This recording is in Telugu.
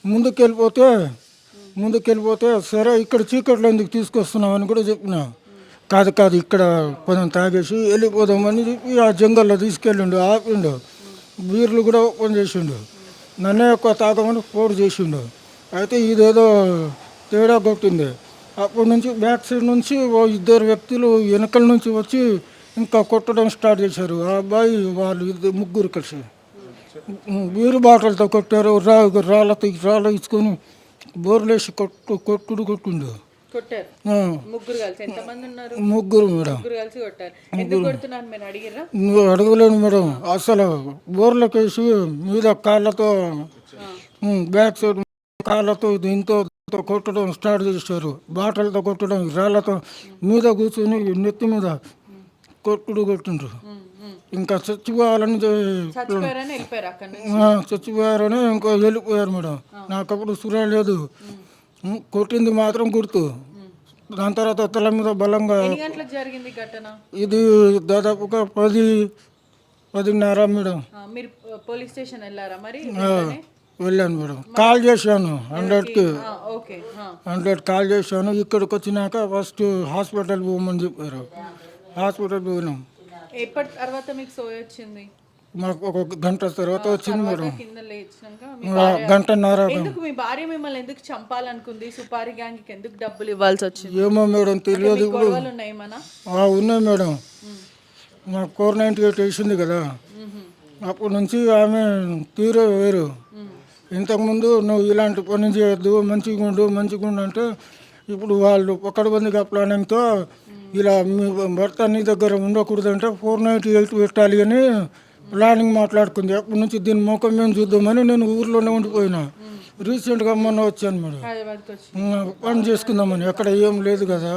ముందుకెళ్ళిపోతే ముందుకెళ్ళిపోతే సరే ఇక్కడ చీకట్లో ఎందుకు తీసుకొస్తున్నామని కూడా చెప్పిన. కాదు కాదు ఇక్కడ కొంచెం తాగేసి వెళ్ళిపోదామని చెప్పి ఆ జంగల్లో తీసుకెళ్ళిండు, ఆపిండు. బీర్లు కూడా ఓపెన్ చేసిండు. నన్నే ఎక్కువ తాగమని ఫోర్స్ చేసిండు. అయితే ఇదేదో తేడా కొట్టింది. అప్పటి నుంచి బ్యాక్ సైడ్ నుంచి ఓ ఇద్దరు వ్యక్తులు వెనకల నుంచి వచ్చి ఇంకా కొట్టడం స్టార్ట్ చేశారు. ఆ అబ్బాయి వాళ్ళు ముగ్గురు కలిసి బీరు బాటలతో కొట్టారు. రాళ్ళు ఇచ్చుకొని బోర్లేసి కొట్టిండు. కొట్టారు ఆ, ముగ్గురు కలిసి. ఎంతమంది ఉన్నారు? ముగ్గురు మేడం. ముగ్గురు కలిసి కొట్టారు. ఎందుకు కొడుతున్నాను మీరు అడిగిరా? నువ్వు అడగలేను మేడం. అసలు బోర్లకేసి మీద కాళ్ళతో బ్యాక్ సైడ్ కాళ్ళతో దీంతో కొట్టడం స్టార్ట్ చేశారు. బాటలతో కొట్టడం, రాళ్ళతో మీద కూర్చొని నెత్తి మీద కొట్టిండ్రు. ఇంకా చచ్చిపోవాలని చచ్చిపోయారని వెళ్ళిపోయారు అక్కడి నుంచి. చచ్చిపోయారని ఇంకా వెళ్ళిపోయారు మేడం. నాకప్పుడు సురా లేదు. కొట్టింది మాత్రం గుర్తు. దాని తర్వాత తల మీద బలంగా. ఎన్ని గంటలకు జరిగింది ఘటన? ఇది దాదాపుగా 10:30 మేడం. మీరు పోలీస్ స్టేషన్ వెళ్ళారా మరి? వెళ్ళాను మేడం. కాల్ చేశాను 100కి. ఓకే 100 కాల్ చేశాను. ఇక్కడికి వచ్చినాక ఫస్ట్ హాస్పిటల్ పోమని చెప్పారు. హాస్పిటల్ పోయినాం. ఎప్పటి తర్వాత మీకు సోయ వచ్చింది? మాకు ఒక గంట తర్వాత వచ్చింది మేడం. కింద లేచినాక గంటన్నర. ఎందుకు మీ భార్య మిమ్మల్ని ఎందుకు చంపాలనుకుంది? సుపారి గ్యాంగ్ కి ఎందుకు డబ్బులు ఇవ్వాల్సి వచ్చింది? ఏమో మేడం తెలియదు. ఇప్పుడు గొడవలు ఉన్నాయి మన? ఉన్నాయి మేడం. మాకు 498 వేసింది కదా, అప్పటి నుంచి ఆమె తీరే వేరు. ఇంతకుముందు నువ్వు ఇలాంటి పని చేయొద్దు, మంచిగా ఉండు అంటే ఇప్పుడు వాళ్ళు పకడ్బందీగా ప్లానింగ్తో ఇలా మీ భర్త నీ దగ్గర ఉండకూడదంటే 498 పెట్టాలి అని ప్లానింగ్ మాట్లాడుకుంది. అప్పటి నుంచి దీని ముఖం మేము చూద్దామని నేను ఊర్లోనే ఉండిపోయినా. రీసెంట్గా మొన్న వచ్చాను మేడం. పని చేసుకుందామని. అక్కడ ఏం లేదు కదా.